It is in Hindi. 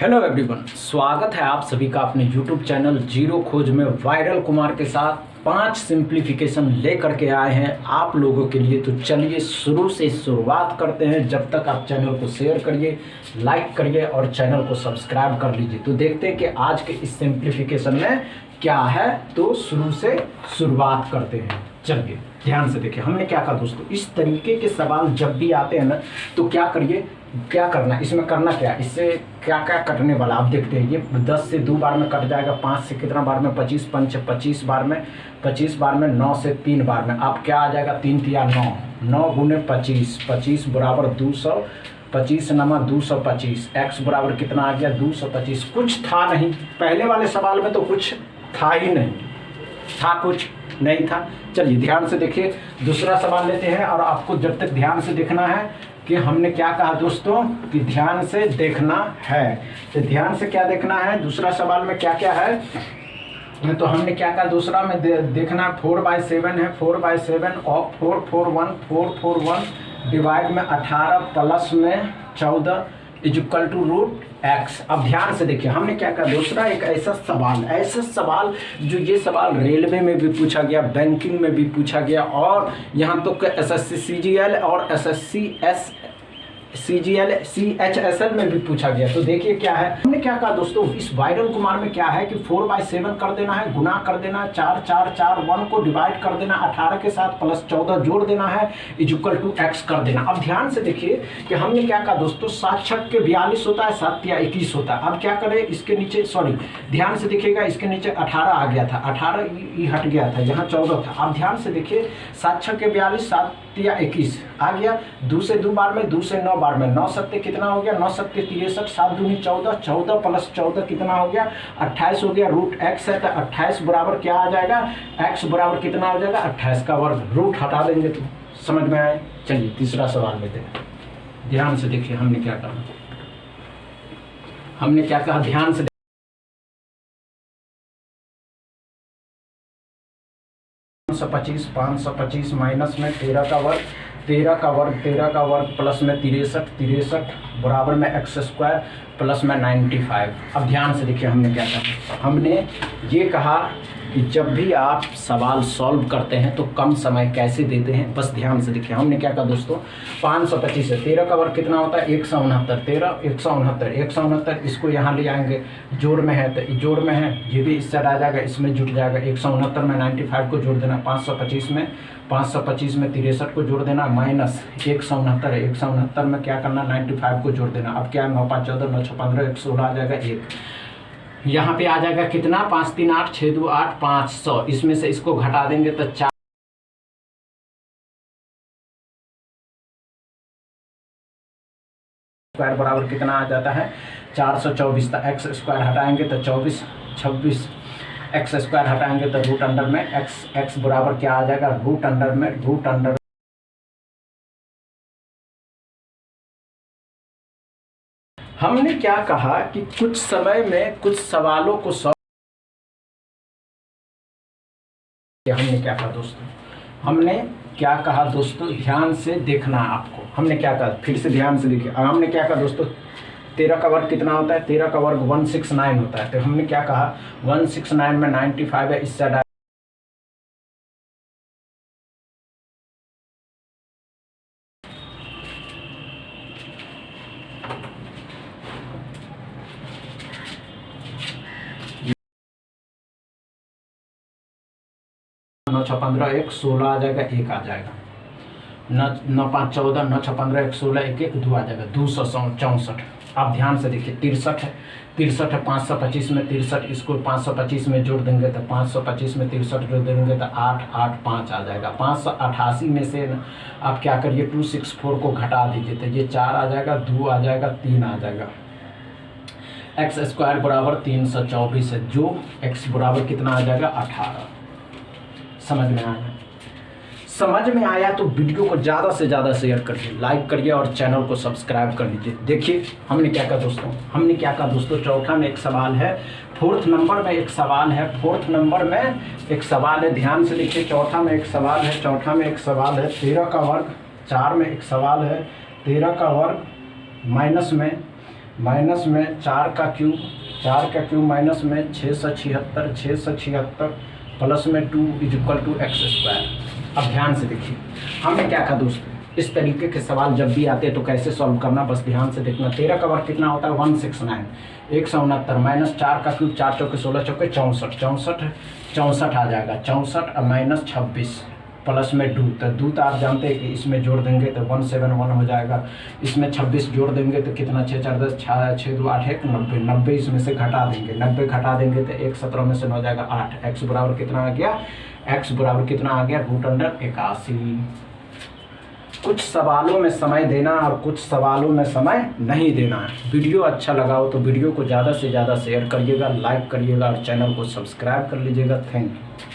हेलो एवरीवन, स्वागत है आप सभी का अपने यूट्यूब चैनल जीरो खोज में। वायरल कुमार के साथ 5 सिंप्लीफिकेशन लेकर के आए हैं आप लोगों के लिए। तो चलिए शुरू से शुरुआत करते हैं। जब तक आप चैनल को शेयर करिए, लाइक करिए और चैनल को सब्सक्राइब कर लीजिए। तो देखते हैं कि आज के इस सिंप्लीफिकेशन में क्या है। तो शुरू से शुरुआत करते हैं। चलिए ध्यान से देखिए हमने क्या कहा दोस्तों। इस तरीके के सवाल जब भी आते हैं ना तो क्या करिए, क्या करना, इसमें करना क्या, इससे क्या क्या कटने वाला आप देखते हैं। ये 10 से 2 बार में कट जाएगा, 5 से कितना बार में, 25 पंच 25 बार में, 25 बार में, 9 से 3 बार में। अब क्या आ जाएगा, 3 तिया 9, 9 गुने 25, 25 बराबर 200, 25 नमा 225, x बराबर कितना आ गया 225। कुछ था नहीं पहले वाले सवाल में, तो कुछ था ही नहीं, था कुछ नहीं था। चलिए ध्यान से देखिए, दूसरा सवाल लेते हैं। और आपको जब तक ध्यान से देखना है कि हमने क्या कहा दोस्तों कि ध्यान से देखना है। तो ध्यान से क्या देखना है, दूसरा सवाल में क्या क्या है। तो हमने क्या कहा दूसरा में देखना 4/7 है। 4/7 और 441 डिवाइड में 18 प्लस में 14 इक्वल टू रूट एक्स। अब ध्यान से देखिए हमने क्या कहा दूसरा, एक ऐसा सवाल जो ये सवाल रेलवे में भी पूछा गया, बैंकिंग में भी पूछा गया, और यहाँ तो एसएससी सीजीएल और एसएससी सीजीएल सीएचएसएल में भी पूछा गया। तो देखिए क्या है, हमने क्या कहा दोस्तों, इस वायरल कुमार में क्या है कि 4/7 कर देना है, गुना कर देना है, 4 4 4 1 को डिवाइड कर देना, 18 के साथ प्लस 14 जोड़ देना है, इक्वल टू एक्स कर देना। अब ध्यान से देखिए कि हमने क्या कहा दोस्तों, 7 छक के 42 होता है, 7 या 21 होता है। अब क्या करें, इसके नीचे सॉरी ध्यान से देखिएगा, इसके नीचे 18 आ गया था, 18 ये हट गया था, यहाँ 14 था। अब ध्यान से देखिए 7 छक के 42, 7 या 21 आ गया, 2 से 2 बार में, 2 से 9 बार में, 9 सत्ते कितना हो गया, 9 सत्ते 63, 7 दूनी 14, 14 प्लस 14 कितना हो गया 28 हो गया। रूट एक्स है तो 28 बराबर क्या आ जाएगा, एक्स बराबर कितना हो जाएगा 28 का वर्ग। रूट हटा देंगे तो समझ में आए। चलिए तीसरा सवाल लेते हैं। ध्यान से देखिए हमने क्या कहा, ध्यान से 525 माइनस में 13 का वर्ग, 13 का वर्ग प्लस में 63 बराबर में एक्स स्क्वायर प्लस में 95। अब ध्यान से देखिए हमने क्या कहा, हमने ये कहा कि जब भी आप सवाल सॉल्व करते हैं तो कम समय कैसे देते हैं, बस ध्यान से देखिए। हमने क्या कहा दोस्तों, 525 है, 13 का वर्ग कितना होता है 169, 13 169, इसको यहाँ ले आएंगे, जोड़ में है तो जोड़ में है, ये भी इस साइड आ जाएगा, इसमें जुट जाएगा। 169 में 95 को जोड़ देना, 525 में 63 को जोड़ देना, माइनस 169 है, 169 में क्या करना 95 को जोड़ देना। अब क्या है 9 5 14 9 6 15 116 आ जाएगा 1, यहाँ पे आ जाएगा कितना 5 3 8 6 2 8 500। इसमें से इसको घटा देंगे तो 4 स्क्वायर बराबर कितना आ जाता है 424। तो एक्स स्क्वायर हटाएंगे तो 24 26, एक्स स्क्वायर हटाएंगे तो रूट अंडर में एक्स बराबर क्या आ जाएगा रूट अंडर। हमने क्या कहा कि कुछ समय में कुछ सवालों को हमने क्या कहा दोस्तों, ध्यान से देखना आपको। हमने क्या कहा, फिर से ध्यान से देखिए। हमने क्या कहा दोस्तों, 13 का वर्ग कितना होता है, 13 का वर्ग 169 होता है। तो हमने क्या कहा 169 में 95 है, इस साइड नौ 6 15 1 16 आ जाएगा, 1 आ जाएगा, 9 5 14 9 6 15 1 16 1 1 2 आ जाएगा 264। अब ध्यान से देखिए 63 है, 525 में 63, इसको 525 में जोड़ देंगे तो 525 में 63 जोड़ देंगे तो 8 8 5 आ जाएगा। 588 में से आप क्या करिए 264 को घटा दीजिए तो ये 4 आ जाएगा, 2 आ जाएगा, 3 आ जाएगा। एक्स स्क्वायर बराबर 324 है, जो एक्स बराबर कितना आ जाएगा 18। समझ में आया तो वीडियो को ज़्यादा से ज़्यादा शेयर करिए, लाइक करिए और चैनल को सब्सक्राइब कर लीजिए। देखिए हमने क्या कहा दोस्तों, चौथा में एक सवाल है, फोर्थ नंबर में एक सवाल है, ध्यान से देखिए। चौथा में एक सवाल है, 13 का वर्ग, 4 में एक सवाल है 13 का वर्ग माइनस में माइनस में 4 का क्यूब, 4 का क्यूब माइनस में 676, 676 प्लस में 2 = x²। अब ध्यान से देखिए, हमने क्या कहा दोस्तों, इस तरीके के सवाल जब भी आते हैं तो कैसे सॉल्व करना, बस ध्यान से देखना। 13 का वर्ग कितना होता है, 169, 169 माइनस 4 का क्यूब, 4 चौके 16 चौके 64, 64 आ जाएगा, 64 माइनस 26 प्लस में 2, तो 2 तो आप जानते हैं कि इसमें जोड़ देंगे तो 171 हो जाएगा, इसमें 26 जोड़ देंगे तो कितना, 6 4 10, 6 2 8 1 90, 90 इसमें से घटा देंगे, 90 घटा देंगे तो 1 17 में से हो जाएगा 8। x बराबर कितना आ गया, x बराबर कितना आ गया, √81। कुछ सवालों में समय देना और कुछ सवालों में समय नहीं देना है। वीडियो अच्छा लगा हो तो वीडियो को ज़्यादा से ज़्यादा शेयर करिएगा, लाइक करिएगा और चैनल को सब्सक्राइब कर लीजिएगा। Thank you.